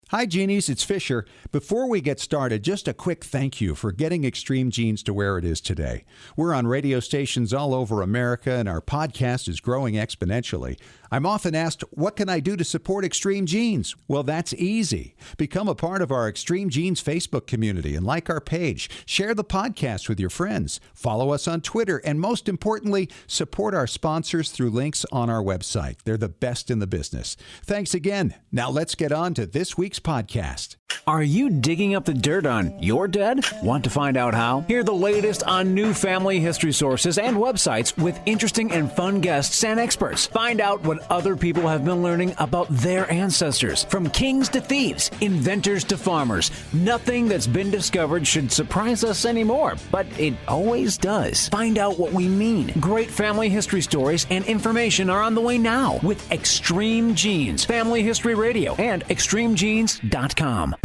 Hi, Genies. It's Fisher. Before we get started, just a quick thank you for getting Extreme Genes to where it is today. We're on radio stations all over America, and our podcast is growing exponentially. I'm often asked, what can I do to support Extreme Genes? Well, that's easy. Become a part of our Extreme Genes Facebook community and like our page. Share the podcast with your friends. Follow us on Twitter. And most importantly, support our sponsors through links on our website. They're the best in the business. Thanks again. Now let's get on to this week's podcast. Are you digging up the dirt on your dead? Want to find out how? Hear the latest on new family history sources and websites with interesting and fun guests and experts. Find out what other people have been learning about their ancestors. From kings to thieves, inventors to farmers, nothing that's been discovered should surprise us anymore, but it always does. Find out what we mean. Great family history stories and information are on the way now with Extreme Genes, Family History Radio, and extremegenes.com.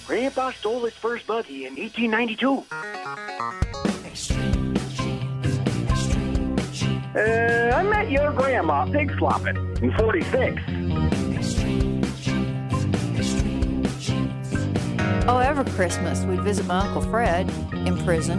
Grandpa stole his first buggy in 1892. I met your grandma pig slopping in 46. Oh, every Christmas we'd visit my Uncle Fred in prison.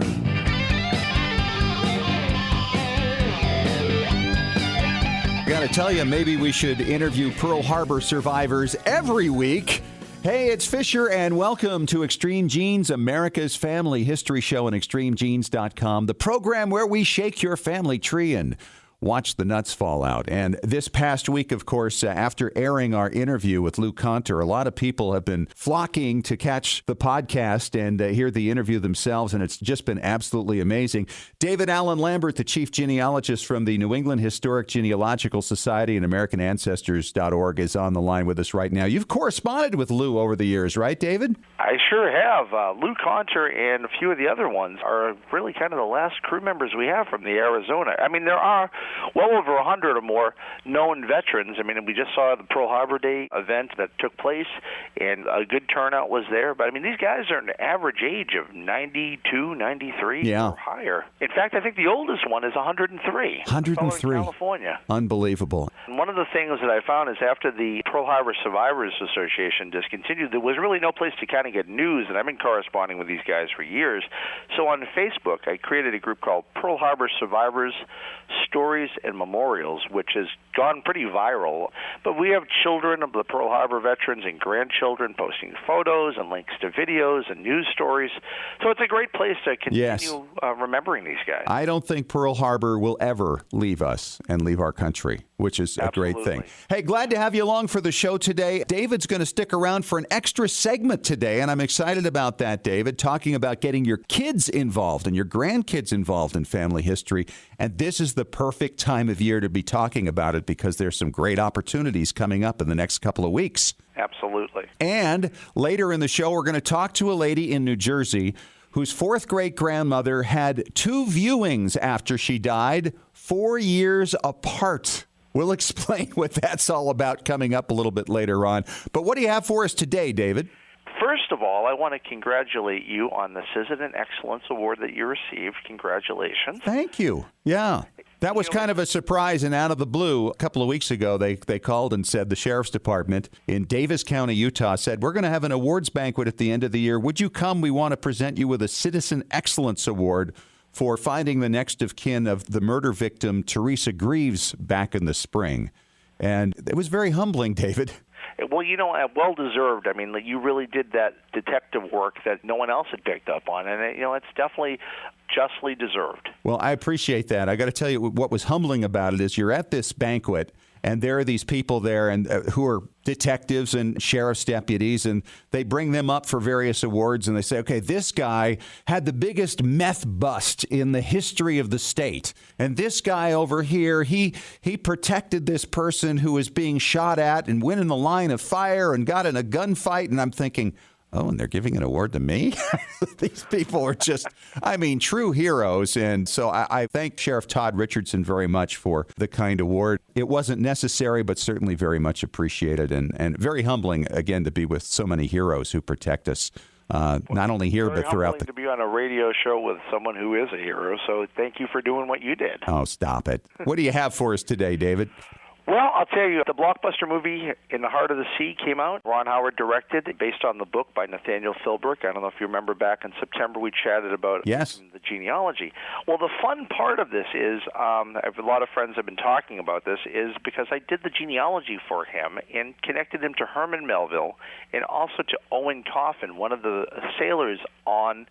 Got to tell you, maybe we should interview Pearl Harbor survivors every week. Hey, it's Fisher, and welcome to Extreme Genes, America's family history show on extremegenes.com, the program where we shake your family tree and watch the nuts fall out. And this past week, of course, after airing our interview with Lou Conter, a lot of people have been flocking to catch the podcast and hear the interview themselves, and it's just been absolutely amazing. David Allen Lambert, the chief genealogist from the New England Historic Genealogical Society and AmericanAncestors.org, is on the line with us right now. You've corresponded with Lou over the years, right, David? I sure have. Lou Conter and a few of the other ones are really kind of the last crew members we have from the Arizona. I mean, there are well over 100 or more known veterans. I mean, we just saw the Pearl Harbor Day event that took place, and a good turnout was there. But, I mean, these guys are an average age of 92, 93 or higher. In fact, I think the oldest one is 103. 103. In California. Unbelievable. And one of the things that I found is after the Pearl Harbor Survivors Association discontinued, there was really no place to kind of get news, and I've been corresponding with these guys for years. So on Facebook, I created a group called Pearl Harbor Survivors Stories and Memorials, which has gone pretty viral. But we have children of the Pearl Harbor veterans and grandchildren posting photos and links to videos and news stories. So it's a great place to continue remembering these guys. I don't think Pearl Harbor will ever leave us and leave our country, which is a great thing. Hey, glad to have you along for the show today. David's going to stick around for an extra segment today, and I'm excited about that, David, talking about getting your kids involved and your grandkids involved in family history. And this is the perfect time of year to be talking about it because there's some great opportunities coming up in the next couple of weeks. Absolutely. And later in the show, we're going to talk to a lady in New Jersey whose fourth great-grandmother had two viewings after she died, 4 years apart. We'll explain what that's all about coming up a little bit later on. But what do you have for us today, David? First of all, I want to congratulate you on the Citizen Excellence Award that you received. Congratulations. Thank you. Yeah. That was kind of a surprise and out of the blue. A couple of weeks ago, they called and said the Sheriff's Department in Davis County, Utah, said, we're going to have an awards banquet at the end of the year. Would you come? We want to present you with a Citizen Excellence Award for finding the next of kin of the murder victim, Teresa Greaves, back in the spring. And it was very humbling, David. Well, well-deserved. I mean, you really did that detective work that no one else had picked up on, and it's definitely justly deserved. Well, I appreciate that. I got to tell you, what was humbling about it is you're at this banquet, and there are these people there and who are detectives and sheriff's deputies, and they bring them up for various awards, and they say, okay, this guy had the biggest meth bust in the history of the state. And this guy over here, he protected this person who was being shot at and went in the line of fire and got in a gunfight. And I'm thinking, oh, and they're giving an award to me? These people are just, true heroes. And so I thank Sheriff Todd Richardson very much for the kind award. It wasn't necessary, but certainly very much appreciated and very humbling, again, to be with so many heroes who protect us, not only here, but throughout the... to be on a radio show with someone who is a hero, so thank you for doing what you did. Oh, stop it. What do you have for us today, David? Well, I'll tell you, the blockbuster movie In the Heart of the Sea came out. Ron Howard directed, based on the book by Nathaniel Philbrick. I don't know if you remember back in September we chatted about the genealogy. Well, the fun part of this is, a lot of friends have been talking about this, is because I did the genealogy for him and connected him to Herman Melville and also to Owen Coffin, one of the sailors on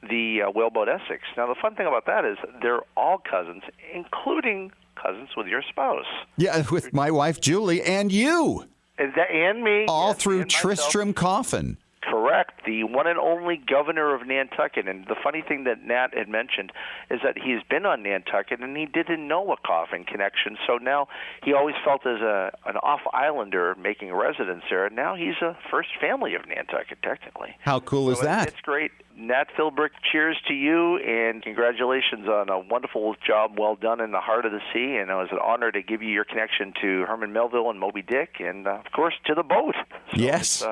the whaleboat Essex. Now, the fun thing about that is they're all cousins, including cousins with your spouse. Yeah, with my wife, Julie, and you. And me. All yes, through Tristram Coffin. Correct. The one and only governor of Nantucket. And the funny thing that Nat had mentioned is that he's been on Nantucket, and he didn't know a Coffin connection. So now he always felt as an off-islander making a residence there. And now he's a first family of Nantucket, technically. How cool is that? It's great. Nat Philbrick, cheers to you, and congratulations on a wonderful job well done in the heart of the sea. And it was an honor to give you your connection to Herman Melville and Moby Dick, and, of course, to the boat. So yes.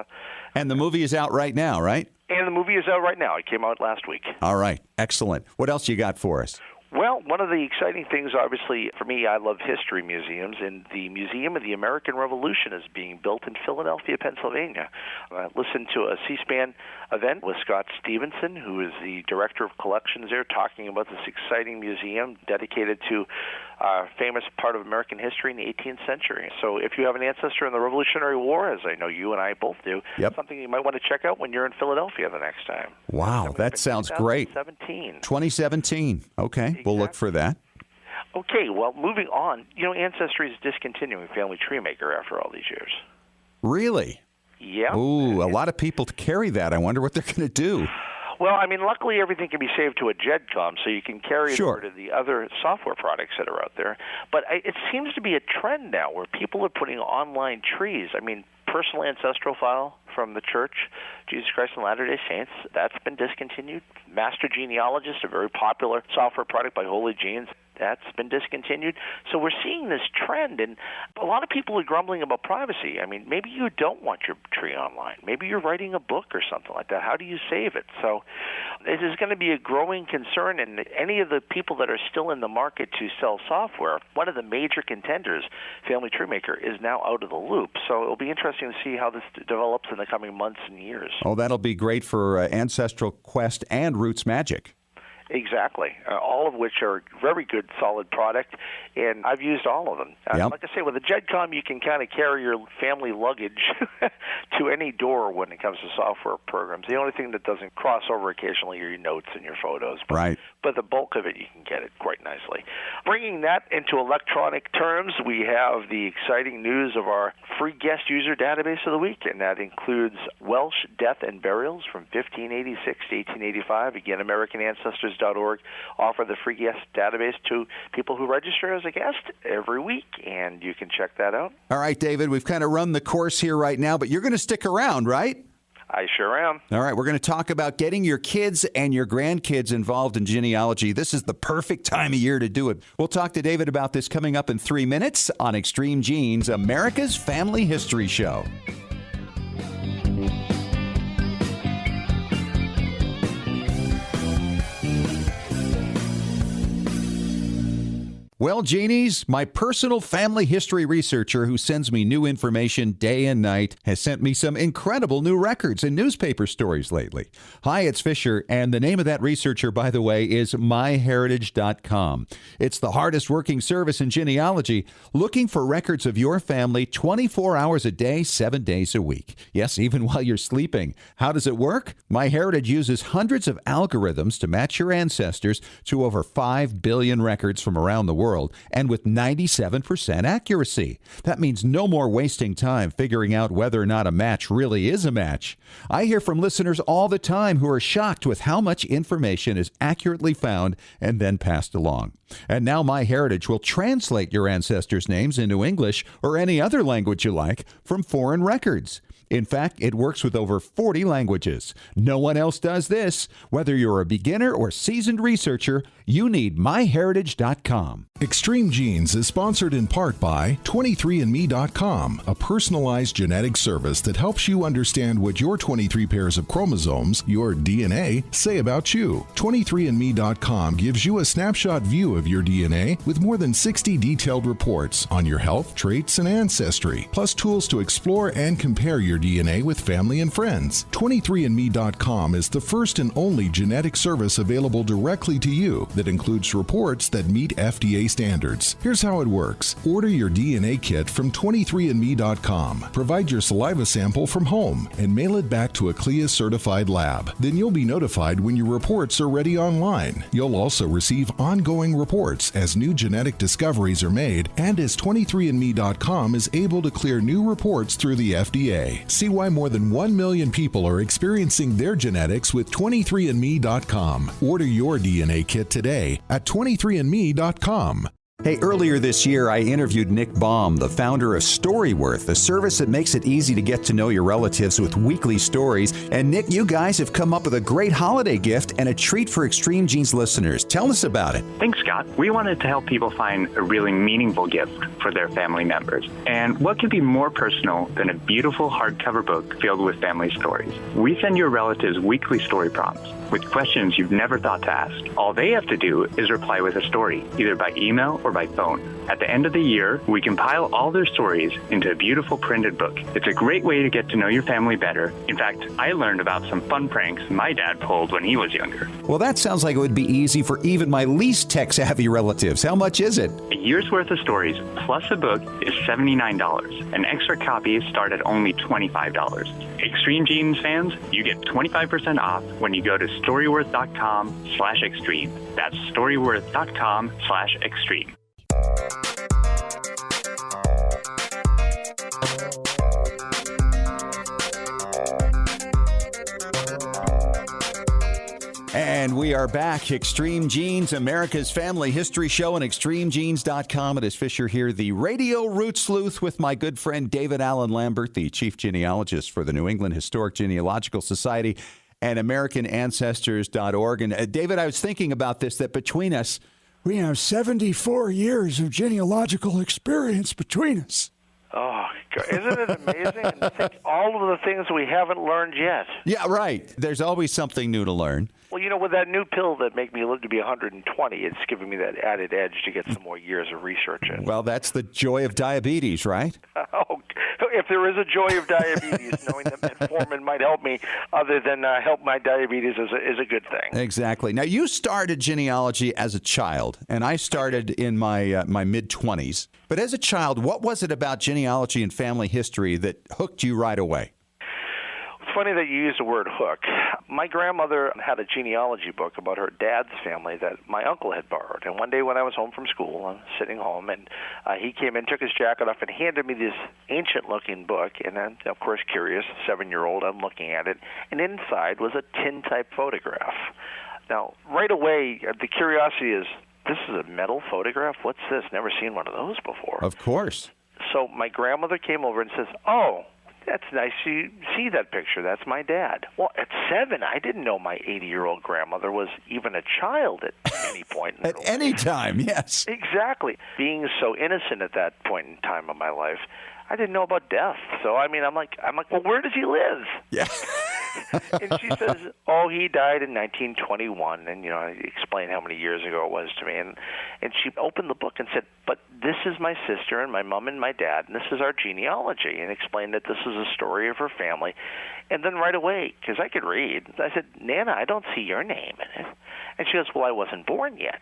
And the movie is out right now, right? And the movie is out right now. It came out last week. All right. Excellent. What else you got for us? Well, one of the exciting things, obviously, for me, I love history museums, and the Museum of the American Revolution is being built in Philadelphia, Pennsylvania. I listened to a C-SPAN event with Scott Stevenson, who is the director of collections there, talking about this exciting museum dedicated to a famous part of American history in the 18th century. So if you have an ancestor in the Revolutionary War, as I know you and I both do, something you might want to check out when you're in Philadelphia the next time. Wow, that sounds great. 2017. Okay, exactly. We'll look for that. Okay, well, moving on. You know, Ancestry is discontinuing Family Tree Maker after all these years. Really? Yeah. Ooh, a lot of people carry that. I wonder what they're going to do. Well, I mean, luckily everything can be saved to a GEDCOM, so you can carry it over to the other software products that are out there. But it seems to be a trend now where people are putting online trees. I mean, personal ancestral file from the Church, Jesus Christ and Latter-day Saints, that's been discontinued. Master Genealogist, a very popular software product by Holy Genes, that's been discontinued. So we're seeing this trend, and a lot of people are grumbling about privacy. I mean, maybe you don't want your tree online. Maybe you're writing a book or something like that. How do you save it? So it is going to be a growing concern, and any of the people that are still in the market to sell software, one of the major contenders, Family Tree Maker, is now out of the loop. So it'll be interesting to see how this develops in the coming months and years. Oh, that'll be great for Ancestral Quest and Roots Magic. Exactly, all of which are very good, solid product, and I've used all of them. Like I say, with a GEDCOM, you can kind of carry your family luggage to any door when it comes to software programs. The only thing that doesn't cross over occasionally are your notes and your photos. But the bulk of it, you can get it quite nicely. Bringing that into electronic terms, we have the exciting news of our free guest user database of the week, and that includes Welsh death and burials from 1586 to 1885. Again, AmericanAncestors.org offer the free guest database to people who register as a guest every week, and you can check that out. All right, David, we've kind of run the course here right now, but you're going to stick around, right? I sure am. All right, we're going to talk about getting your kids and your grandkids involved in genealogy. This is the perfect time of year to do it. We'll talk to David about this coming up in 3 minutes on Extreme Genes, America's Family History Show. Well, Genies, my personal family history researcher who sends me new information day and night has sent me some incredible new records and newspaper stories lately. Hi, it's Fisher, and the name of that researcher, by the way, is myheritage.com. It's the hardest working service in genealogy, looking for records of your family 24 hours a day, 7 days a week. Yes, even while you're sleeping. How does it work? MyHeritage uses hundreds of algorithms to match your ancestors to over 5 billion records from around the world, and with 97% accuracy. That means no more wasting time figuring out whether or not a match really is a match. I hear from listeners all the time who are shocked with how much information is accurately found and then passed along. And now MyHeritage will translate your ancestors' names into English or any other language you like from foreign records. In fact, it works with over 40 languages. No one else does this. Whether you're a beginner or seasoned researcher, you need myheritage.com. Extreme Genes is sponsored in part by 23andMe.com, a personalized genetic service that helps you understand what your 23 pairs of chromosomes, your DNA, say about you. 23andMe.com gives you a snapshot view of your DNA with more than 60 detailed reports on your health, traits, and ancestry, plus tools to explore and compare your DNA with family and friends. 23andMe.com is the first and only genetic service available directly to you that includes reports that meet FDA standards. Here's how it works. Order your DNA kit from 23andMe.com. Provide your saliva sample from home and mail it back to a CLIA-certified lab. Then you'll be notified when your reports are ready online. You'll also receive ongoing reports as new genetic discoveries are made and as 23andMe.com is able to clear new reports through the FDA. See why more than 1 million people are experiencing their genetics with 23andMe.com. Order your DNA kit today at 23andMe.com. Hey, earlier this year, I interviewed Nick Baum, the founder of Storyworth, a service that makes it easy to get to know your relatives with weekly stories. And Nick, you guys have come up with a great holiday gift and a treat for Extreme Genes listeners. Tell us about it. Thanks, Scott. We wanted to help people find a really meaningful gift for their family members. And what could be more personal than a beautiful hardcover book filled with family stories? We send your relatives weekly story prompts with questions you've never thought to ask. All they have to do is reply with a story, either by email or by phone. At the end of the year, we compile all their stories into a beautiful printed book. It's a great way to get to know your family better. In fact, I learned about some fun pranks my dad pulled when he was younger. Well, that sounds like it would be easy for even my least tech-savvy relatives. How much is it? A year's worth of stories plus a book is $79. An extra copy start at only $25. Extreme Genes fans, you get 25% off when you go to storyworth.com/extreme. That's storyworth.com/extreme. And we are back. Extreme Genes, America's family history show on extremegenes.com. It is Fisher here, the radio root sleuth, with my good friend David Allen Lambert, the chief genealogist for the New England Historic Genealogical Society and AmericanAncestors.org. And David, I was thinking about this, that between us, we have 74 years of genealogical experience between us. Oh, isn't it amazing? And think all of the things we haven't learned yet. Yeah, right. There's always something new to learn. Well, you know, with that new pill that make me live to be 120, it's giving me that added edge to get some more years of research in. Well, that's the joy of diabetes, right? Oh, if there is a joy of diabetes, knowing that metformin might help me other than help my diabetes is a good thing. Exactly. Now, you started genealogy as a child, and I started in my mid-20s. But as a child, what was it about genealogy and family history that hooked you right away? Funny that you use the word hook. My grandmother had a genealogy book about her dad's family that my uncle had borrowed. And one day when I was home from school, I'm sitting home, and he came in, took his jacket off, and handed me this ancient-looking book. And I'm, of course, curious, 7-year-old, I'm looking at it. And inside was a tin-type photograph. Now, right away, the curiosity is, this is a metal photograph? What's this? Never seen one of those before. Of course. So my grandmother came over and says, oh, that's nice. You see that picture. That's my dad. Well, at 7, I didn't know my 80-year-old grandmother was even a child at any point in her life. At any time, yes. Exactly. Being so innocent at that point in time of my life, I didn't know about death. So, I mean, I'm like, well, where does he live? Yeah. And she says, oh, he died in 1921. And, I explained how many years ago it was to me. And she opened the book and said, but this is my sister and my mom and my dad, and this is our genealogy, and explained that this is a story of her family. And then right away, because I could read, I said, Nana, I don't see your name in it. And she goes, well, I wasn't born yet.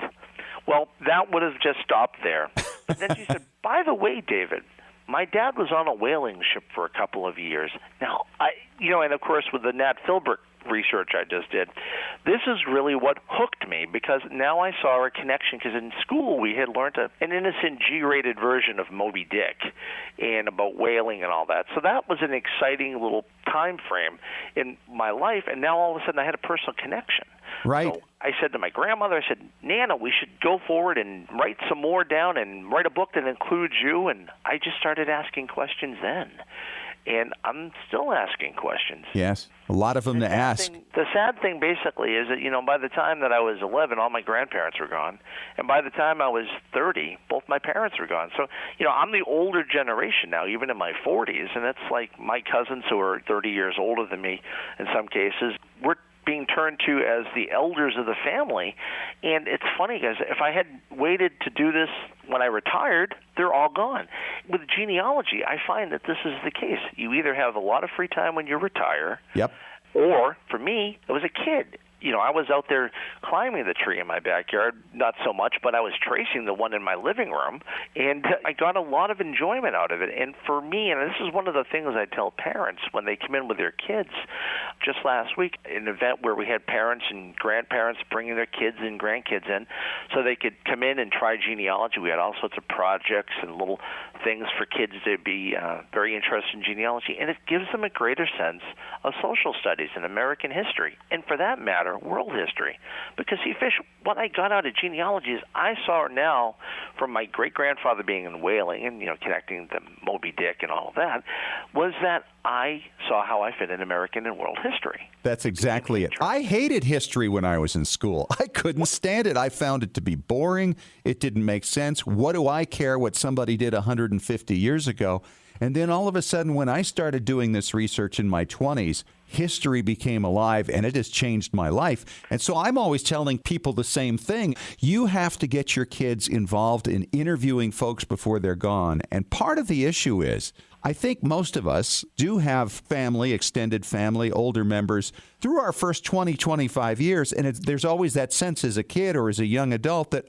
Well, that would have just stopped there. But then she said, by the way, David, my dad was on a whaling ship for a couple of years. Now, and of course with the Nat Philbrick research I just did, this is really what hooked me, because now I saw a connection, because in school we had learned an innocent G-rated version of Moby Dick and about whaling and all that. So that was an exciting little time frame in my life, and now all of a sudden I had a personal connection. Right. So I said to my grandmother, I said, Nana, we should go forward and write some more down and write a book that includes you. And I just started asking questions then. and I'm still asking questions. Yes, a lot of them to ask. The sad thing basically is that, by the time that I was 11, all my grandparents were gone. And by the time I was 30, both my parents were gone. So, I'm the older generation now, even in my 40s, and it's like my cousins who are 30 years older than me in some cases, we're being turned to as the elders of the family. And it's funny, guys, if I had waited to do this when I retired, they're all gone. With genealogy, I find that this is the case. You either have a lot of free time when you retire, Yep. or, for me, it was a kid. I was out there climbing the tree in my backyard, not so much, but I was tracing the one in my living room, and I got a lot of enjoyment out of it. And for me, and this is one of the things I tell parents when they come in with their kids, just last week, an event where we had parents and grandparents bringing their kids and grandkids in so they could come in and try genealogy. We had all sorts of projects and little things for kids to be very interested in genealogy, and it gives them a greater sense of social studies and American history, and for that matter, world history. Because, see, Fish, what I got out of genealogy is I saw now from my great-grandfather being in whaling and, connecting the Moby Dick and all of that, was that I saw how I fit in American and world history. That's exactly it. I hated history when I was in school. I couldn't stand it. I found it to be boring. It didn't make sense. What do I care what somebody did 150 years ago? And then all of a sudden, when I started doing this research in my 20s, history became alive, and it has changed my life. And so I'm always telling people the same thing. You have to get your kids involved in interviewing folks before they're gone. And part of the issue is, I think most of us do have family, extended family, older members through our first 20, 25 years. And there's always that sense as a kid or as a young adult that,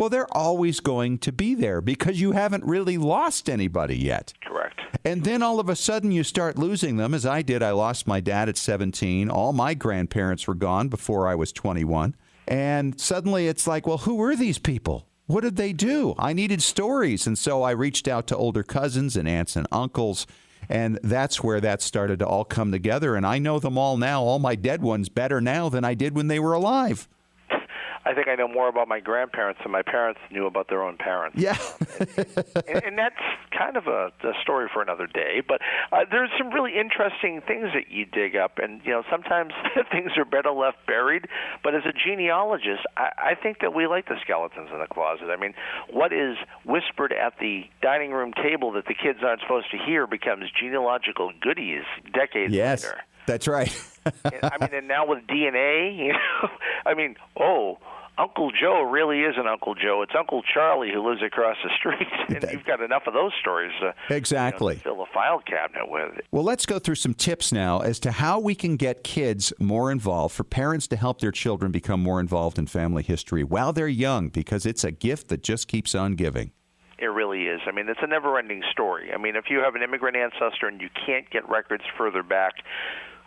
they're always going to be there because you haven't really lost anybody yet. Correct. And then all of a sudden you start losing them, as I did. I lost my dad at 17. All my grandparents were gone before I was 21. And suddenly it's like, well, who were these people? What did they do? I needed stories. And so I reached out to older cousins and aunts and uncles. And that's where that started to all come together. And I know them all now, all my dead ones, better now than I did when they were alive. I think I know more about my grandparents than my parents knew about their own parents. Yeah. and that's kind of a story for another day. But there's some really interesting things that you dig up. And, sometimes things are better left buried. But as a genealogist, I think that we like the skeletons in the closet. I mean, what is whispered at the dining room table that the kids aren't supposed to hear becomes genealogical goodies decades later. That's right. And now with DNA, Uncle Joe really isn't Uncle Joe. It's Uncle Charlie who lives across the street. And you've got enough of those stories exactly. To fill a file cabinet with. Well, let's go through some tips now as to how we can get kids more involved, for parents to help their children become more involved in family history while they're young, because it's a gift that just keeps on giving. It really is. It's a never-ending story. If you have an immigrant ancestor and you can't get records further back,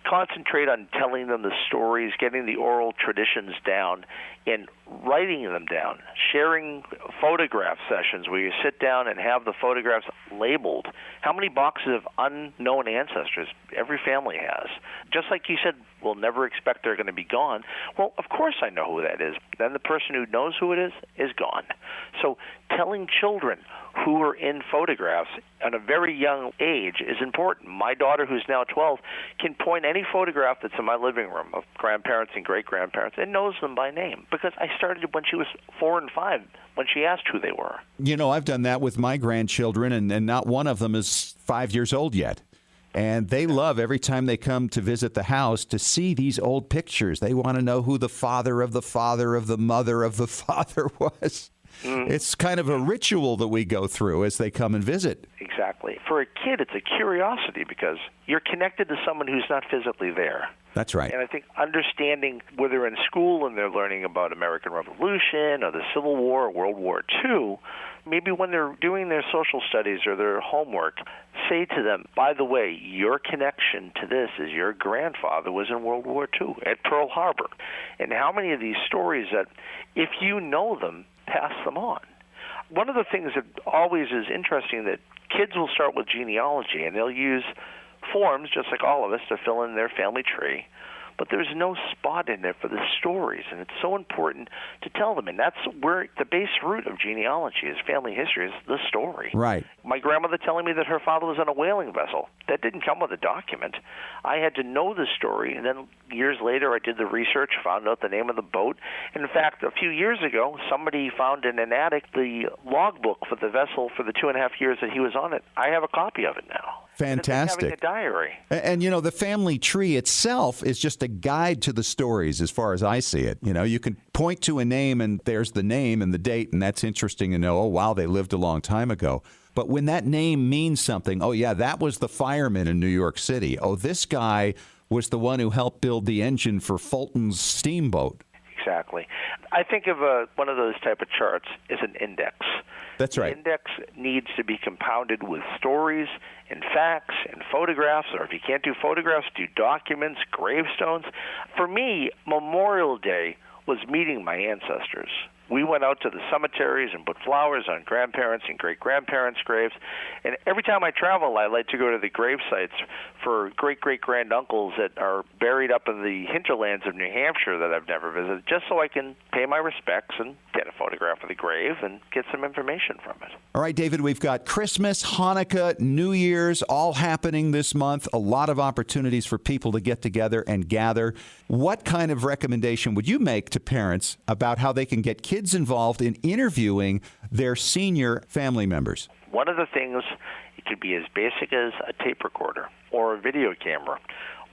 concentrate on telling them the stories, getting the oral traditions down, and writing them down, sharing photograph sessions where you sit down and have the photographs labeled. How many boxes of unknown ancestors every family has? Just like you said, we'll never expect they're going to be gone. Well, of course I know who that is. Then the person who knows who it is gone. So telling children who are in photographs at a very young age is important. My daughter, who's now 12, can point any photograph that's in my living room of grandparents and great-grandparents and knows them by name, because I started when she was 4 and 5 when she asked who they were. I've done that with my grandchildren, and not one of them is 5 years old yet. And they love every time they come to visit the house to see these old pictures. They want to know who the father of the father of the mother of the father was. It's kind of a ritual that we go through as they come and visit. Exactly. For a kid, it's a curiosity because you're connected to someone who's not physically there. That's right. And I think understanding, whether in school and they're learning about American Revolution or the Civil War or World War II, maybe when they're doing their social studies or their homework, say to them, by the way, your connection to this is your grandfather was in World War II at Pearl Harbor. And how many of these stories that, if you know them, pass them on. One of the things that always is interesting that kids will start with genealogy, and they'll use forms, just like all of us, to fill in their family tree. but there's no spot in there for the stories, and it's so important to tell them. And that's where the base root of genealogy is, family history, is the story. Right. My grandmother telling me that her father was on a whaling vessel. That didn't come with a document. I had to know the story, and then years later I did the research, found out the name of the boat. And in fact, a few years ago, somebody found in an attic the logbook for the vessel for the 2.5 years that he was on it. I have a copy of it now. Fantastic. It's like having a diary. And, the family tree itself is just a guide to the stories as far as I see it. You can point to a name and there's the name and the date, and that's interesting to know, oh, wow, they lived a long time ago. But when that name means something, oh, yeah, that was the fireman in New York City. Oh, this guy was the one who helped build the engine for Fulton's steamboat. Exactly. I think of one of those type of charts as an index. That's right. The index needs to be compounded with stories and facts and photographs, or if you can't do photographs, do documents, gravestones. For me, Memorial Day was meeting my ancestors. We went out to the cemeteries and put flowers on grandparents' and great-grandparents' graves. And every time I travel, I like to go to the grave sites for great-great-granduncles that are buried up in the hinterlands of New Hampshire that I've never visited, just so I can pay my respects and get a photograph of the grave and get some information from it. All right, David, we've got Christmas, Hanukkah, New Year's all happening this month. A lot of opportunities for people to get together and gather. What kind of recommendation would you make to parents about how they can get kids involved in interviewing their senior family members? One of the things, it could be as basic as a tape recorder or a video camera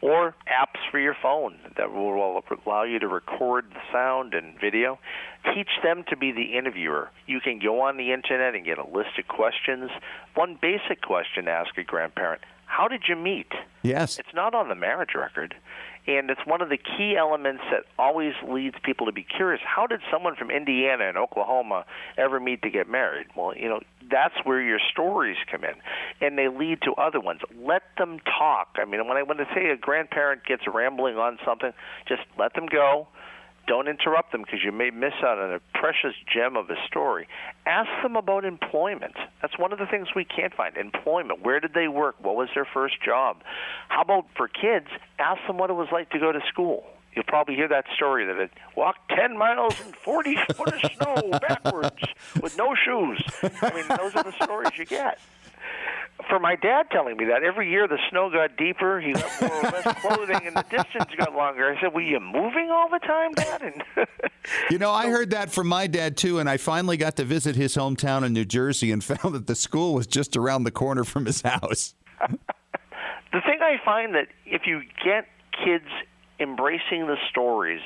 or apps for your phone that will allow you to record the sound and video. Teach them to be the interviewer. You can go on the internet and get a list of questions. One basic question to ask a grandparent: how did you meet? Yes. It's not on the marriage record. And it's one of the key elements that always leads people to be curious. How did someone from Indiana and Oklahoma ever meet to get married? Well, that's where your stories come in, and they lead to other ones. Let them talk. I mean, when I say a grandparent gets rambling on something, just let them go. Don't interrupt them because you may miss out on a precious gem of a story. Ask them about employment. That's one of the things we can't find. Employment. Where did they work? What was their first job? How about for kids? Ask them what it was like to go to school. You'll probably hear that story that it walked 10 miles in 40 foot of snow backwards with no shoes. I mean, those are the stories you get. For my dad telling me that, every year the snow got deeper, he wore less clothing, and the distance got longer. I said, were you moving all the time, Dad? And I heard that from my dad, too, and I finally got to visit his hometown in New Jersey and found that the school was just around the corner from his house. The thing I find that if you get kids embracing the stories,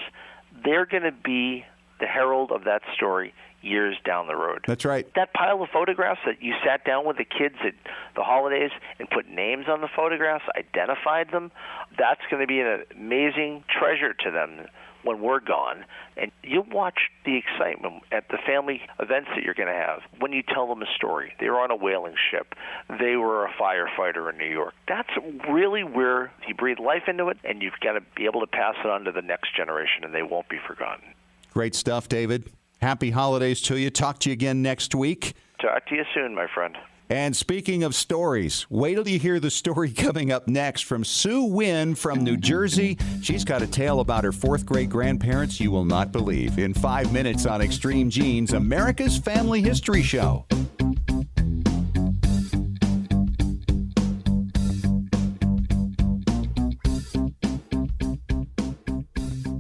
they're going to be the herald of that story years down the road. That's right. That pile of photographs that you sat down with the kids at the holidays and put names on the photographs, identified them, that's going to be an amazing treasure to them when we're gone. And you'll watch the excitement at the family events that you're going to have when you tell them a story. They were on a whaling ship. They were a firefighter in New York. That's really where you breathe life into it, and you've got to be able to pass it on to the next generation, and they won't be forgotten. Great stuff, David. Happy holidays to you. Talk to you again next week. Talk to you soon, my friend. And speaking of stories, wait till you hear the story coming up next from Sue Wynn from New Jersey. She's got a tale about her fourth-grade grandparents you will not believe. In 5 minutes on Extreme Genes, America's Family History Show.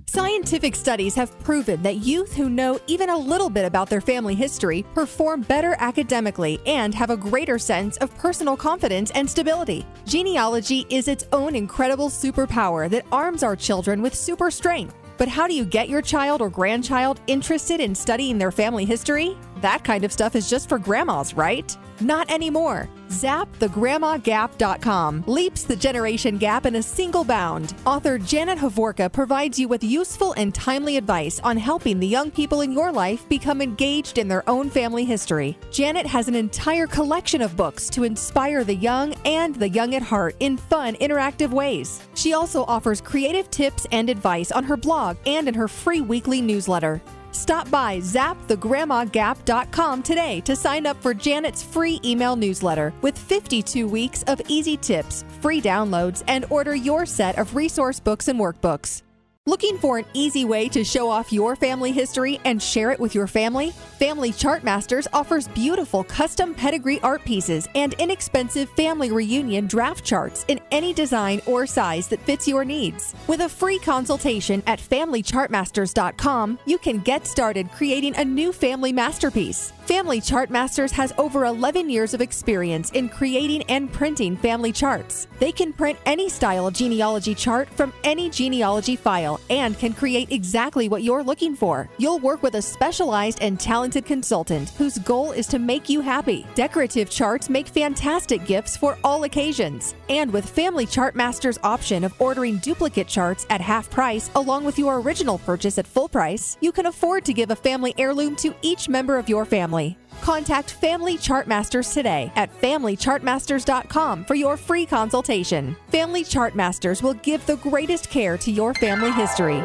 Scientific studies have proven that youth who know even a little bit about their family history perform better academically and have a greater sense of personal confidence and stability. Genealogy is its own incredible superpower that arms our children with super strength. But how do you get your child or grandchild interested in studying their family history? That kind of stuff is just for grandmas, right? Not anymore. ZapTheGrandmaGap.com leaps the generation gap in a single bound. Author Janet Hovorka provides you with useful and timely advice on helping the young people in your life become engaged in their own family history. Janet has an entire collection of books to inspire the young and the young at heart in fun, interactive ways. She also offers creative tips and advice on her blog and in her free weekly newsletter. Stop by ZapTheGrandmaGap.com today to sign up for Janet's free email newsletter with 52 weeks of easy tips, free downloads, and order your set of resource books and workbooks. Looking for an easy way to show off your family history and share it with your family? Family Chart Masters offers beautiful custom pedigree art pieces and inexpensive family reunion draft charts in any design or size that fits your needs. With a free consultation at FamilyChartMasters.com, you can get started creating a new family masterpiece. Family Chart Masters has over 11 years of experience in creating and printing family charts. They can print any style of genealogy chart from any genealogy file and can create exactly what you're looking for. You'll work with a specialized and talented consultant whose goal is to make you happy. Decorative charts make fantastic gifts for all occasions. And with Family Chart Masters' option of ordering duplicate charts at half price along with your original purchase at full price, you can afford to give a family heirloom to each member of your family. Contact Family Chart Masters today at FamilyChartMasters.com for your free consultation. Family Chart Masters will give the greatest care to your family history.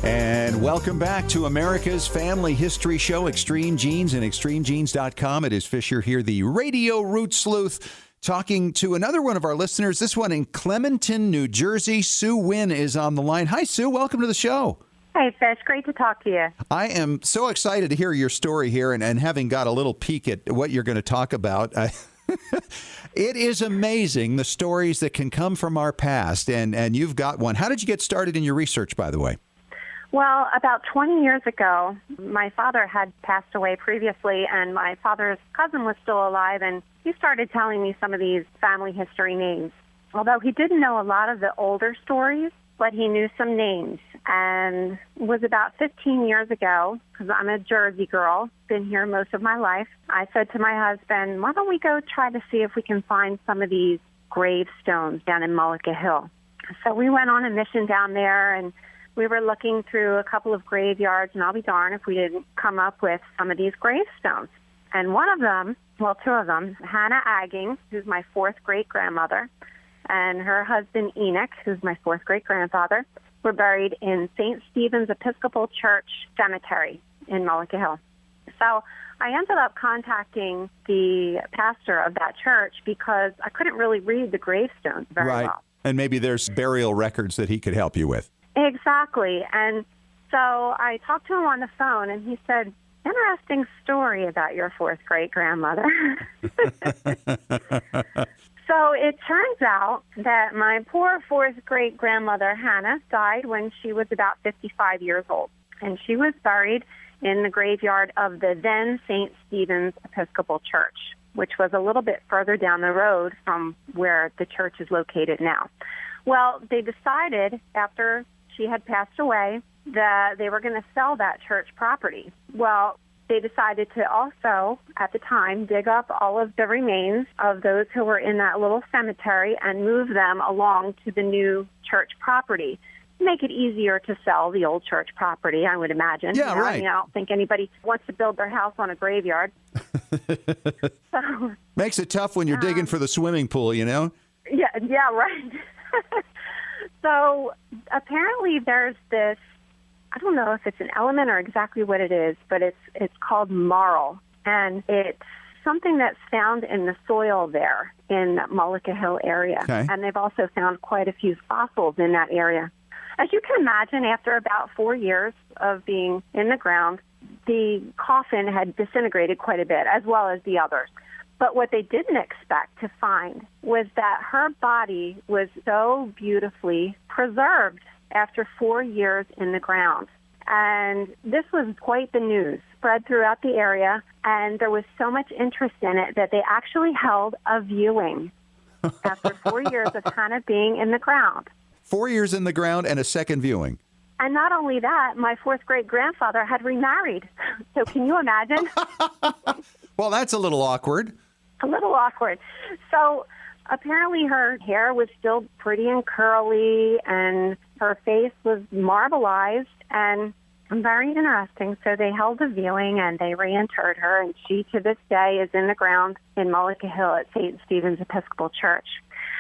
And welcome back to America's Family History Show, Extreme Genes and ExtremeGenes.com. It is Fisher here, the Radio Root Sleuth, talking to another one of our listeners, this one in Clementon, New Jersey. Sue Wynn is on the line. Hi, Sue. Welcome to the show. Hey, Fish. Great to talk to you. I am so excited to hear your story here and having got a little peek at what you're going to talk about. It is amazing, the stories that can come from our past, and you've got one. How did you get started in your research, by the way? Well, about 20 years ago, my father had passed away previously, and my father's cousin was still alive, and he started telling me some of these family history names. Although he didn't know a lot of the older stories, but he knew some names. And it was about 15 years ago, because I'm a Jersey girl, been here most of my life, I said to my husband, why don't we go try to see if we can find some of these gravestones down in Mullica Hill. So we went on a mission down there, and we were looking through a couple of graveyards, and I'll be darned if we didn't come up with some of these gravestones. And one of them, well, two of them, Hannah Agging, who's my fourth great-grandmother, and her husband Enoch, who's my fourth great-grandfather, were buried in St. Stephen's Episcopal Church Cemetery in Mullica Hill. So I ended up contacting the pastor of that church because I couldn't really read the gravestones very well. And maybe there's burial records that he could help you with. Exactly. And so I talked to him on the phone, and he said, interesting story about your fourth great-grandmother. So it turns out that my poor fourth great-grandmother, Hannah, died when she was about 55 years old. And she was buried in the graveyard of the then St. Stephen's Episcopal Church, which was a little bit further down the road from where the church is located now. Well, they decided after she had passed away that they were going to sell that church property. Well, they decided to also, at the time, dig up all of the remains of those who were in that little cemetery and move them along to the new church property. Make it easier to sell the old church property, I would imagine. Yeah, right. I mean, I don't think anybody wants to build their house on a graveyard. So, makes it tough when you're digging for the swimming pool, you know? Yeah, right. So apparently there's this, I don't know if it's an element or exactly what it is, but it's called marl, and it's something that's found in the soil there in that Mullica Hill area. Okay. And they've also found quite a few fossils in that area. As you can imagine, after about 4 years of being in the ground, the coffin had disintegrated quite a bit, as well as the others. But what they didn't expect to find was that her body was so beautifully preserved after 4 years in the ground. And this was quite the news, spread throughout the area, and there was so much interest in it that they actually held a viewing after 4 years of Hannah being in the ground. 4 years in the ground and a second viewing. And not only that, my fourth great-grandfather had remarried. So can you imagine? Well, that's a little awkward. A little awkward. So apparently her hair was still pretty and curly, and her face was marbleized and very interesting. So they held a viewing, and they reinterred her, and she, to this day, is in the ground in Mullica Hill at St. Stephen's Episcopal Church.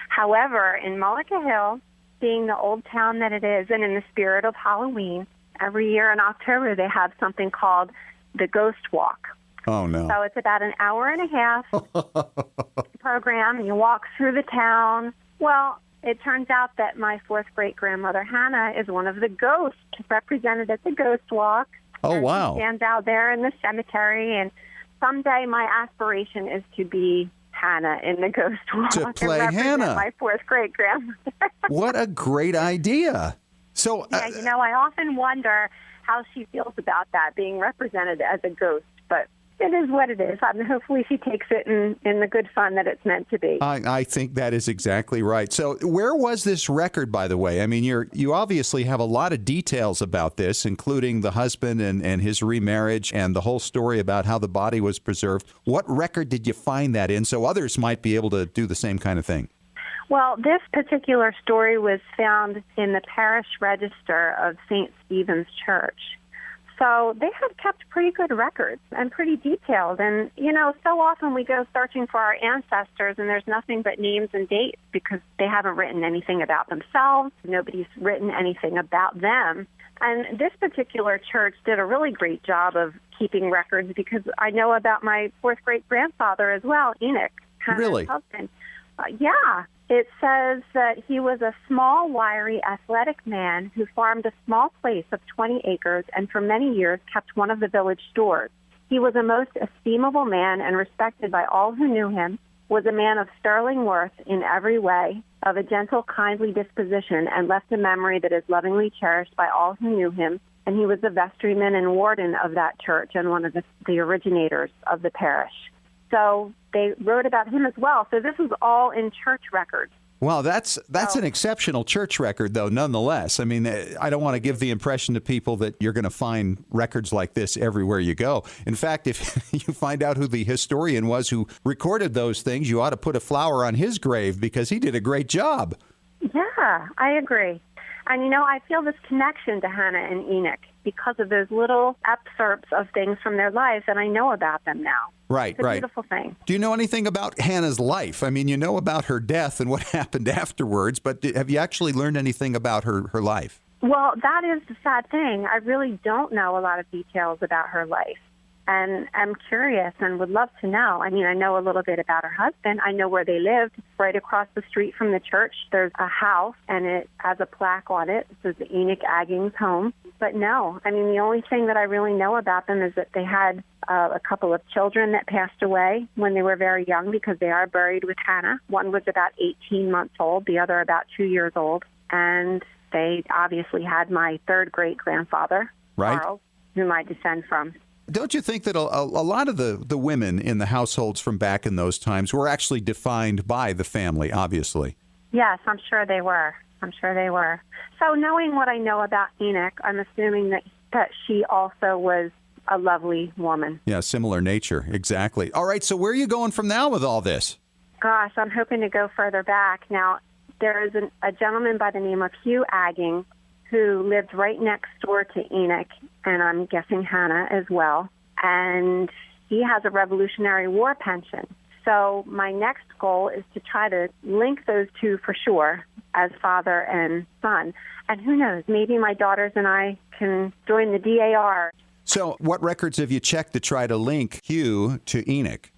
However, in Mullica Hill, being the old town that it is, and in the spirit of Halloween, every year in October they have something called the Ghost Walk. Oh, no. So it's about an hour and a half program, and you walk through the town. Well, it turns out that my fourth great-grandmother, Hannah, is one of the ghosts represented at the Ghost Walk. Oh, and wow. She stands out there in the cemetery, and someday my aspiration is to be Hannah in the Ghost Walk. To play and represent Hannah. my fourth great-grandmother. What a great idea. So, Yeah, I often wonder how she feels about that, being represented as a ghost, but it is what it is. I mean, hopefully she takes it in the good fun that it's meant to be. I think that is exactly right. So where was this record, by the way? I mean, you obviously have a lot of details about this, including the husband and his remarriage and the whole story about how the body was preserved. What record did you find that in so others might be able to do the same kind of thing? Well, this particular story was found in the parish register of St. Stephen's Church. So they have kept pretty good records and pretty detailed. And, so often we go searching for our ancestors and there's nothing but names and dates because they haven't written anything about themselves. Nobody's written anything about them. And this particular church did a really great job of keeping records because I know about my fourth great-grandfather as well, Enoch. Really? Husband. Yeah. It says that he was a small, wiry, athletic man who farmed a small place of 20 acres and for many years kept one of the village stores. He was a most estimable man and respected by all who knew him, was a man of sterling worth in every way, of a gentle, kindly disposition, and left a memory that is lovingly cherished by all who knew him. And he was the vestryman and warden of that church and one of the originators of the parish. So they wrote about him as well. So this was all in church records. Well, that's an exceptional church record, though, nonetheless. I mean, I don't want to give the impression to people that you're going to find records like this everywhere you go. In fact, if you find out who the historian was who recorded those things, you ought to put a flower on his grave because he did a great job. Yeah, I agree. And, I feel this connection to Hannah and Enoch because of those little excerpts of things from their lives, and I know about them now. Right, it's a beautiful thing. Do you know anything about Hannah's life? I mean, you know about her death and what happened afterwards, but have you actually learned anything about her life? Well, that is the sad thing. I really don't know a lot of details about her life. And I'm curious and would love to know. I mean, I know a little bit about her husband. I know where they lived. Right across the street from the church, there's a house, and it has a plaque on it. It says the Enoch Aggings home. But no, I mean, the only thing that I really know about them is that they had a couple of children that passed away when they were very young because they are buried with Hannah. One was about 18 months old, the other about 2 years old. And they obviously had my third great-grandfather, right, Charles, whom I descend from. Don't you think that a lot of the women in the households from back in those times were actually defined by the family, obviously? Yes, I'm sure they were. So knowing what I know about Enoch, I'm assuming that she also was a lovely woman. Yeah, similar nature, exactly. All right, so where are you going from now with all this? Gosh, I'm hoping to go further back. Now, there is a gentleman by the name of Hugh Agging who lived right next door to Enoch, and I'm guessing Hannah as well. And he has a Revolutionary War pension. So my next goal is to try to link those two for sure as father and son. And who knows, maybe my daughters and I can join the DAR. So what records have you checked to try to link Hugh to Enoch?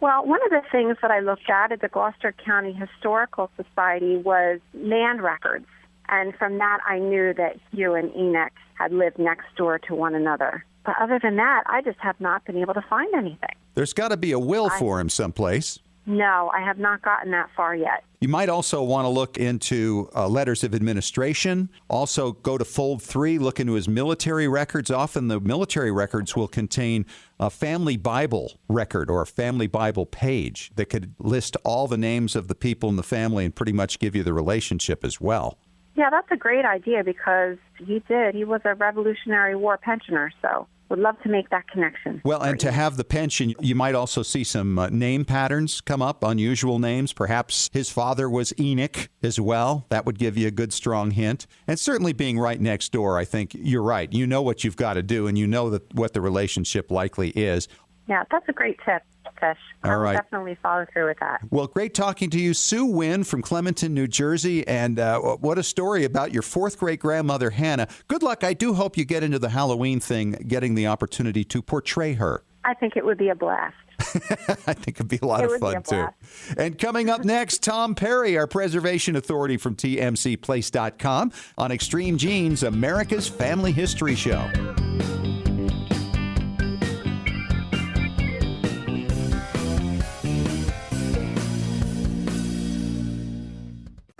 Well, one of the things that I looked at the Gloucester County Historical Society was land records. And from that, I knew that Hugh and Enoch had lived next door to one another. But other than that, I just have not been able to find anything. There's got to be a will for him someplace. No, I have not gotten that far yet. You might also want to look into letters of administration. Also, go to Fold 3, look into his military records. Often the military records will contain a family Bible record or a family Bible page that could list all the names of the people in the family and pretty much give you the relationship as well. Yeah, that's a great idea because he did. He was a Revolutionary War pensioner, so would love to make that connection. Well, and to have the pension, you might also see some name patterns come up, unusual names. Perhaps his father was Enoch as well. That would give you a good, strong hint. And certainly being right next door, I think you're right. You know what you've got to do, and you know what the relationship likely is. Yeah, that's a great tip, Fish. All right. I'll definitely follow through with that. Well, great talking to you, Sue Wynn from Clementon, New Jersey. And what a story about your fourth great-grandmother, Hannah. Good luck. I do hope you get into the Halloween thing, getting the opportunity to portray her. I think it would be a blast. I think it'd be a lot of fun, too. And coming up next, Tom Perry, our preservation authority from tmcplace.com on Extreme Genes, America's Family History Show.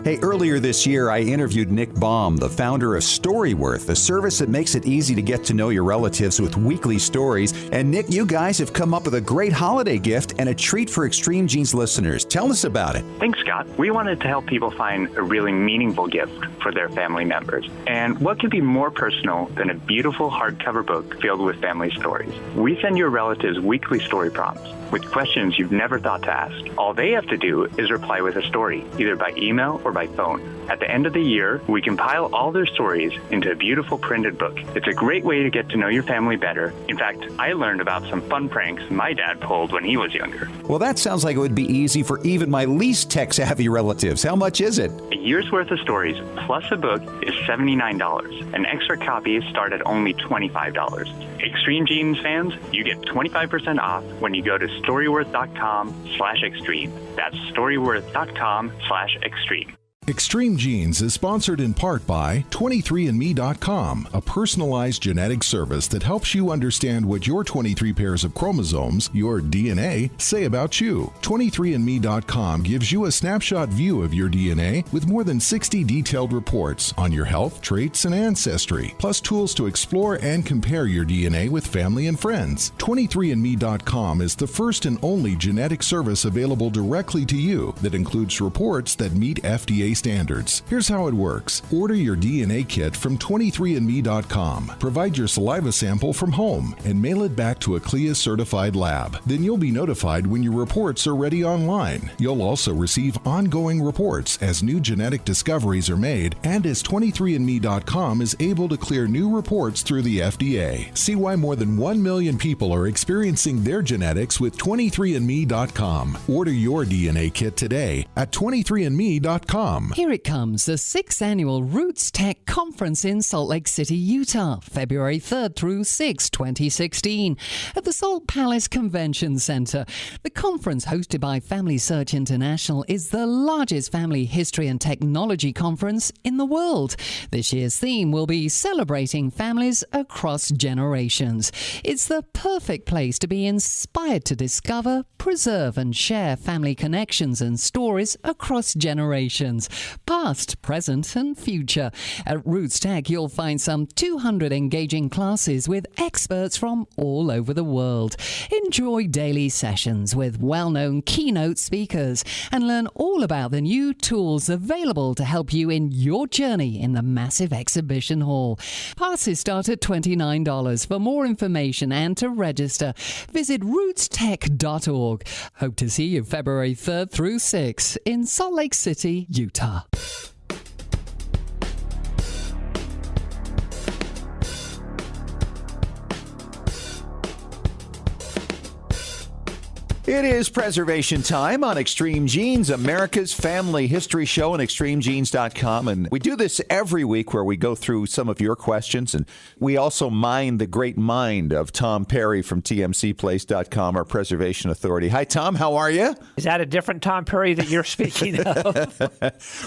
Hey, earlier this year, I interviewed Nick Baum, the founder of Storyworth, a service that makes it easy to get to know your relatives with weekly stories. And Nick, you guys have come up with a great holiday gift and a treat for Extreme Genes listeners. Tell us about it. Thanks, Scott. We wanted to help people find a really meaningful gift for their family members. And what could be more personal than a beautiful hardcover book filled with family stories? We send your relatives weekly story prompts with questions you've never thought to ask. All they have to do is reply with a story, either by email or by phone. At the end of the year, we compile all their stories into a beautiful printed book. It's a great way to get to know your family better. In fact, I learned about some fun pranks my dad pulled when he was younger. Well, that sounds like it would be easy for even my least tech-savvy relatives. How much is it? A year's worth of stories plus a book is $79. An extra copy start at only $25. Extreme Genes fans, you get 25% off when you go to storyworth.com/extreme. That's storyworth.com/extreme. Extreme Genes is sponsored in part by 23andMe.com, a personalized genetic service that helps you understand what your 23 pairs of chromosomes, your DNA, say about you. 23andMe.com gives you a snapshot view of your DNA with more than 60 detailed reports on your health, traits, and ancestry, plus tools to explore and compare your DNA with family and friends. 23andMe.com is the first and only genetic service available directly to you that includes reports that meet FDA standards. Here's how it works. Order your DNA kit from 23andMe.com. Provide your saliva sample from home and mail it back to a CLIA-certified lab. Then you'll be notified when your reports are ready online. You'll also receive ongoing reports as new genetic discoveries are made and as 23andMe.com is able to clear new reports through the FDA. See why more than 1 million people are experiencing their genetics with 23andMe.com. Order your DNA kit today at 23andMe.com. Here it comes, the 6th annual RootsTech Conference in Salt Lake City, Utah, February 3rd through 6, 2016, at the Salt Palace Convention Center. The conference, hosted by Family Search International, is the largest family history and technology conference in the world. This year's theme will be celebrating families across generations. It's the perfect place to be inspired to discover, preserve, and share family connections and stories across generations, past, present, and future. At RootsTech, you'll find some 200 engaging classes with experts from all over the world. Enjoy daily sessions with well-known keynote speakers and learn all about the new tools available to help you in your journey in the massive exhibition hall. Passes start at $29. For more information and to register, visit rootstech.org. Hope to see you February 3rd through 6 in Salt Lake City, Utah. It is preservation time on Extreme Genes, America's Family History Show on extremegenes.com. And we do this every week where we go through some of your questions. And we also mine the great mind of Tom Perry from tmcplace.com, our preservation authority. Hi, Tom. How are you? Is that a different Tom Perry that you're speaking of?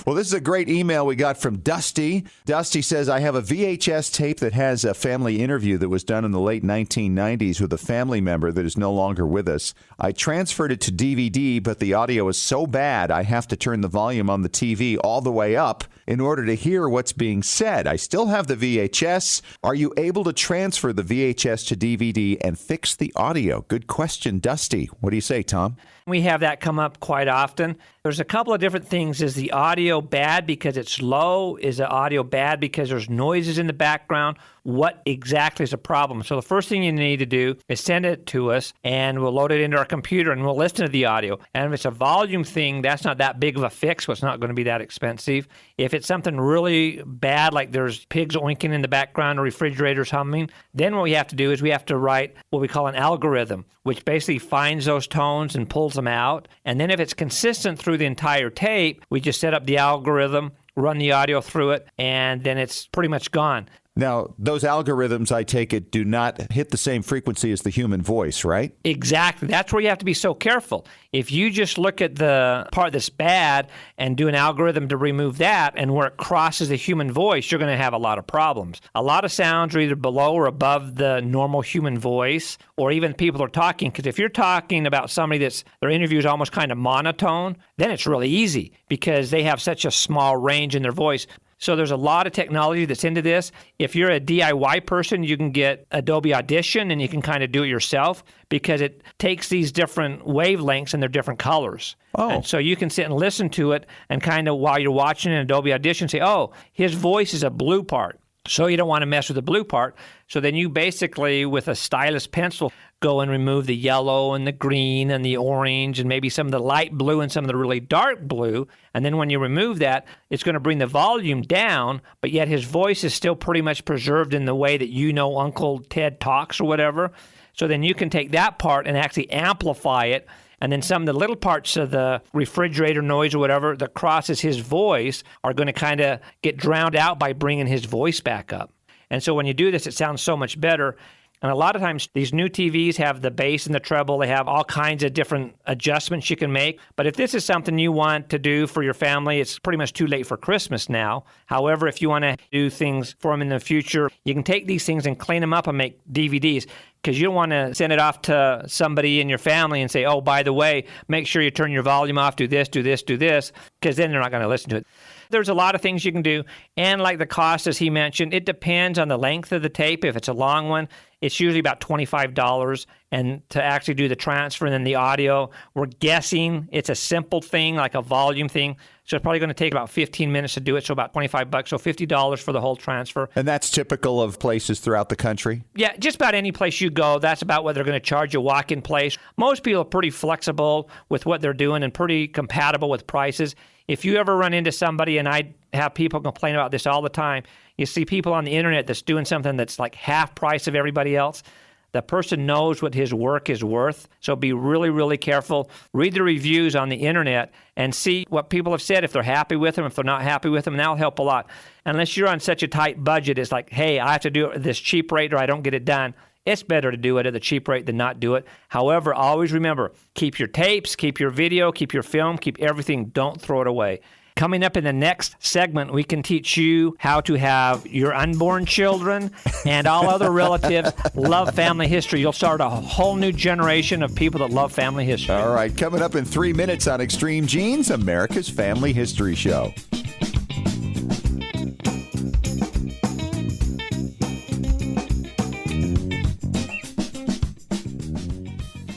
Well, this is a great email we got from Dusty. Dusty says, I have a VHS tape that has a family interview that was done in the late 1990s with a family member that is no longer with us. I transferred it to DVD, but the audio is so bad I have to turn the volume on the TV all the way up in order to hear what's being said. I still have the VHS. Are you able to transfer the VHS to DVD and fix the audio? Good question, Dusty. What do you say, Tom? We have that come up quite often. There's a couple of different things. Is the audio bad because it's low? Is the audio bad because there's noises in the background? What exactly is the problem? So the first thing you need to do is send it to us, and we'll load it into our computer, and we'll listen to the audio. And if it's a volume thing, that's not that big of a fix, so it's not going to be that expensive. If it's something really bad, like there's pigs oinking in the background or refrigerators humming, then what we have to do is we have to write what we call an algorithm, which basically finds those tones and pulls them out. And then if it's consistent through the entire tape, we just set up the algorithm, run the audio through it, and then it's pretty much gone. Now, those algorithms, I take it, do not hit the same frequency as the human voice, right? Exactly. That's where you have to be so careful. If you just look at the part that's bad and do an algorithm to remove that, and where it crosses the human voice, you're going to have a lot of problems. A lot of sounds are either below or above the normal human voice, or even people are talking. Because if you're talking about somebody their interview is almost kind of monotone, then it's really easy because they have such a small range in their voice. So there's a lot of technology that's into this. If you're a DIY person, you can get Adobe Audition and you can kind of do it yourself because it takes these different wavelengths and they're different colors. Oh. And so you can sit and listen to it and kind of while you're watching in Adobe Audition say, oh, his voice is a blue part. So you don't want to mess with the blue part. So then you basically, with a stylus pencil, go and remove the yellow and the green and the orange and maybe some of the light blue and some of the really dark blue. And then when you remove that, it's going to bring the volume down, but yet his voice is still pretty much preserved in the way that Uncle Ted talks or whatever. So then you can take that part and actually amplify it. And then some of the little parts of the refrigerator noise or whatever that crosses his voice are going to kind of get drowned out by bringing his voice back up. And so when you do this, it sounds so much better. And a lot of times these new TVs have the bass and the treble. They have all kinds of different adjustments you can make. But if this is something you want to do for your family, it's pretty much too late for Christmas now. However, if you want to do things for them in the future, you can take these things and clean them up and make DVDs. Because you don't want to send it off to somebody in your family and say, oh, by the way, make sure you turn your volume off, do this, because then they're not going to listen to it. There's a lot of things you can do. And like the cost, as he mentioned, it depends on the length of the tape. If it's a long one, it's usually about $25. And to actually do the transfer and then the audio, we're guessing it's a simple thing, like a volume thing. So it's probably going to take about 15 minutes to do it, so about $25, so $50 for the whole transfer. And that's typical of places throughout the country? Yeah, just about any place you go, that's about what they're going to charge you walk-in place. Most people are pretty flexible with what they're doing and pretty compatible with prices. If you ever run into somebody, and I have people complain about this all the time, you see people on the internet that's doing something that's like half price of everybody else. The person knows what his work is worth, so be really, really careful. Read the reviews on the internet and see what people have said, if they're happy with them, if they're not happy with them, and that'll help a lot. Unless you're on such a tight budget, it's like, hey, I have to do it at this cheap rate or I don't get it done. It's better to do it at the cheap rate than not do it. However, always remember, keep your tapes, keep your video, keep your film, keep everything. Don't throw it away. Coming up in the next segment, we can teach you how to have your unborn children and all other relatives love family history. You'll start a whole new generation of people that love family history. All right, coming up in 3 minutes on Extreme Genes, America's Family History Show.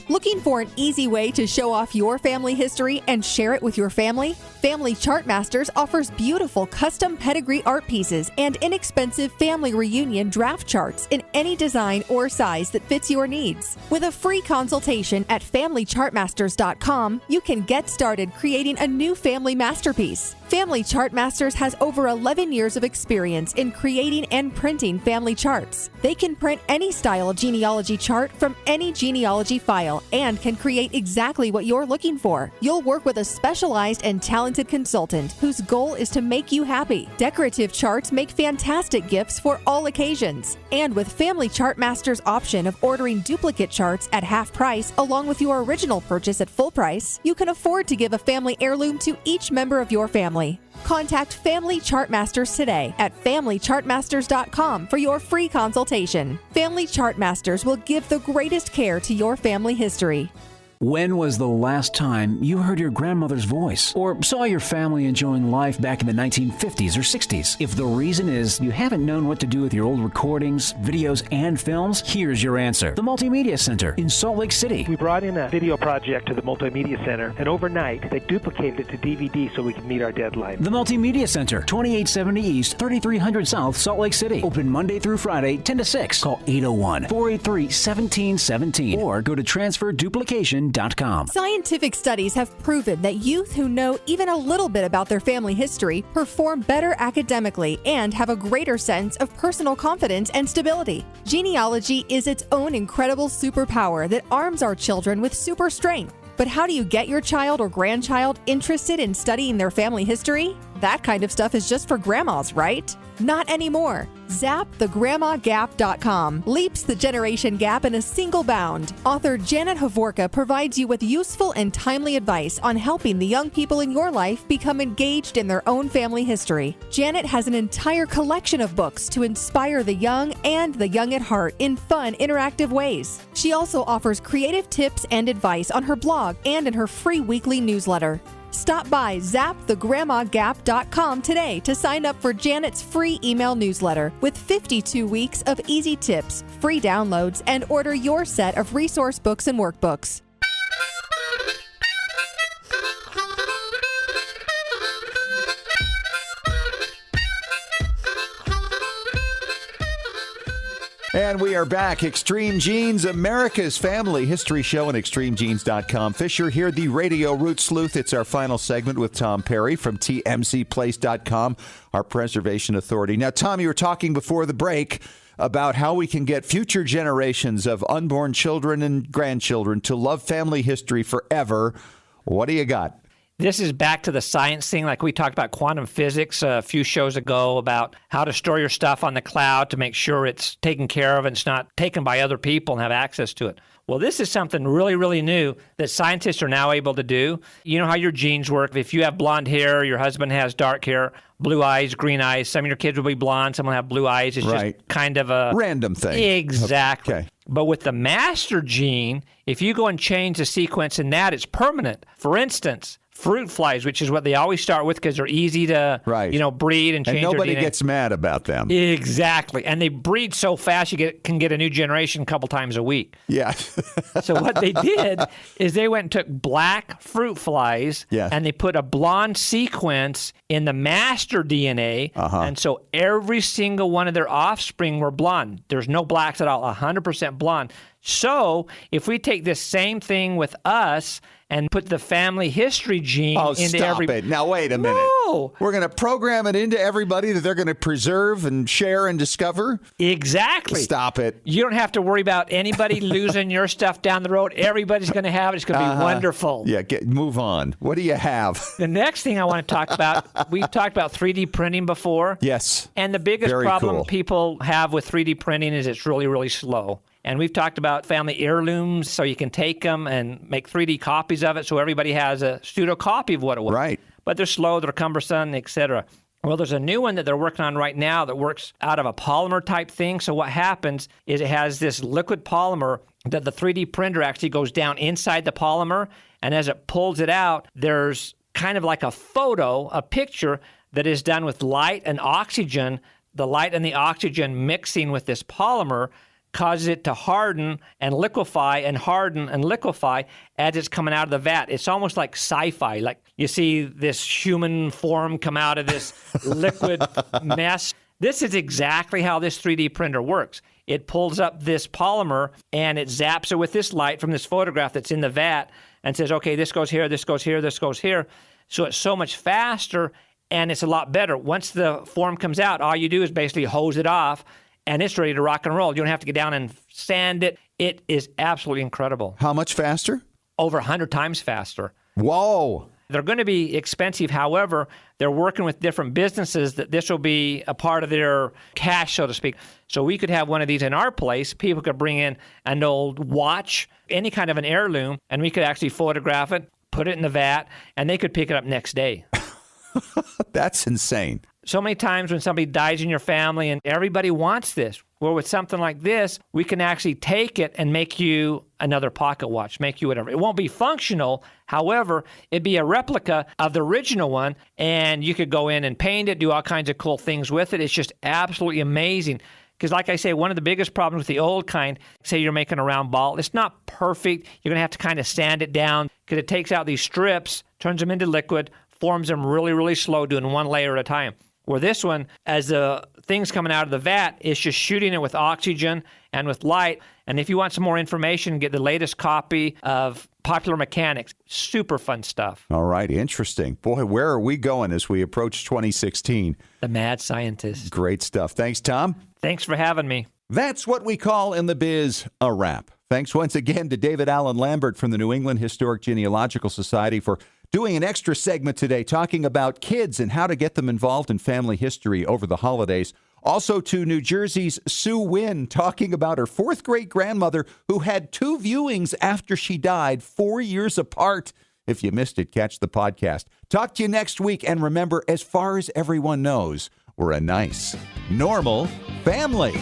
Looking for an easy way to show off your family history and share it with your family? Family Chartmasters offers beautiful custom pedigree art pieces and inexpensive family reunion draft charts in any design or size that fits your needs. With a free consultation at FamilyChartmasters.com, you can get started creating a new family masterpiece. Family Chartmasters has over 11 years of experience in creating and printing family charts. They can print any style genealogy chart from any genealogy file and can create exactly what you're looking for. You'll work with a specialized and talented consultant whose goal is to make you happy. Decorative charts make fantastic gifts for all occasions. And with Family Chartmasters' option of ordering duplicate charts at half price along with your original purchase at full price, you can afford to give a family heirloom to each member of your family. Contact Family Chartmasters today at FamilyChartmasters.com for your free consultation. Family Chartmasters will give the greatest care to your family history. When was the last time you heard your grandmother's voice or saw your family enjoying life back in the 1950s or 60s? If the reason is you haven't known what to do with your old recordings, videos, and films, here's your answer. The Multimedia Center in Salt Lake City. We brought in a video project to the Multimedia Center, and overnight they duplicated it to DVD so we could meet our deadline. The Multimedia Center, 2870 East, 3300 South, Salt Lake City. Open Monday through Friday, 10 to 6. Call 801-483-1717 or go to transferduplication.com. Scientific studies have proven that youth who know even a little bit about their family history perform better academically and have a greater sense of personal confidence and stability. Genealogy is its own incredible superpower that arms our children with super strength. But how do you get your child or grandchild interested in studying their family history? That kind of stuff is just for grandmas, right? Not anymore. ZapTheGrandmaGap.com leaps the generation gap in a single bound. Author Janet Havorka provides you with useful and timely advice on helping the young people in your life become engaged in their own family history. Janet has an entire collection of books to inspire the young and the young at heart in fun, interactive ways. She also offers creative tips and advice on her blog and in her free weekly newsletter. Stop by ZapTheGrandmaGap.com today to sign up for Janet's free email newsletter with 52 weeks of easy tips, free downloads, and order your set of resource books and workbooks. And we are back. Extreme Genes, America's family history show, and extremegenes.com. Fisher here, the Radio Root Sleuth. It's our final segment with Tom Perry from tmcplace.com, our preservation authority. Now, Tom, you were talking before the break about how we can get future generations of unborn children and grandchildren to love family history forever. What do you got? This is back to the science thing, like we talked about quantum physics a few shows ago about how to store your stuff on the cloud to make sure it's taken care of and it's not taken by other people and have access to it. Well, this is something really, really new that scientists are now able to do. You know how your genes work. If you have blonde hair, your husband has dark hair, blue eyes, green eyes. Some of your kids will be blonde, some will have blue eyes. It's just kind of a random thing. Exactly. Okay. But with the master gene, if you go and change the sequence in that, it's permanent. For instance, fruit flies, which is what they always start with because they're easy to breed and change and nobody their DNA. Gets mad about them. Exactly. And they breed so fast you can get a new generation a couple times a week. Yeah. So what they did is they went and took black fruit flies and they put a blonde sequence in the master DNA. And so every single one of their offspring were blonde. There's no blacks at all, 100% blonde. So if we take this same thing with us and put the family history gene into it. Now, wait a minute. No. We're going to program it into everybody that they're going to preserve and share and discover? Exactly. Stop it. You don't have to worry about anybody losing your stuff down the road. Everybody's going to have it. It's going to be wonderful. Yeah, move on. What do you have? The next thing I want to talk about, we've talked about 3D printing before. Yes. And the biggest problem people have with 3D printing is it's really, really slow. And we've talked about family heirlooms, so you can take them and make 3D copies of it so everybody has a pseudo copy of what it was. Right. But they're slow, they're cumbersome, etc. Well, there's a new one that they're working on right now that works out of a polymer type thing. So what happens is it has this liquid polymer that the 3D printer actually goes down inside the polymer. And as it pulls it out, there's kind of like a photo, a picture that is done with light and oxygen. The light and the oxygen mixing with this polymer causes it to harden and liquefy and harden and liquefy as it's coming out of the vat. It's almost like sci-fi. Like you see this human form come out of this liquid mess. This is exactly how this 3D printer works. It pulls up this polymer and it zaps it with this light from this photograph that's in the vat and says, okay, this goes here, this goes here, this goes here. So it's so much faster and it's a lot better. Once the form comes out, all you do is basically hose it off and it's ready to rock and roll. You don't have to get down and sand it. It is absolutely incredible. How much faster? Over 100 times faster. Whoa. They're going to be expensive. However, they're working with different businesses that this will be a part of their cash, so to speak. So we could have one of these in our place. People could bring in an old watch, any kind of an heirloom, and we could actually photograph it, put it in the vat, and they could pick it up next day. That's insane. So many times when somebody dies in your family and everybody wants this, well, with something like this, we can actually take it and make you another pocket watch, make you whatever. It won't be functional. However, it'd be a replica of the original one, and you could go in and paint it, do all kinds of cool things with it. It's just absolutely amazing. Because like I say, one of the biggest problems with the old kind, say you're making a round ball, it's not perfect. You're going to have to kind of sand it down because it takes out these strips, turns them into liquid, forms them really, really slow, doing one layer at a time. Where this one, as the thing's coming out of the vat, it's just shooting it with oxygen and with light. And if you want some more information, get the latest copy of Popular Mechanics. Super fun stuff. All right, interesting. Boy, where are we going as we approach 2016? The mad scientist. Great stuff. Thanks, Tom. Thanks for having me. That's what we call in the biz a wrap. Thanks once again to David Allen Lambert from the New England Historic Genealogical Society for Doing an extra segment today talking about kids and how to get them involved in family history over the holidays. Also to New Jersey's Sue Wynn talking about her fourth great grandmother who had 2 viewings after she died 4 years apart. If you missed it, catch the podcast. Talk to you next week. And remember, as far as everyone knows, we're a nice, normal family.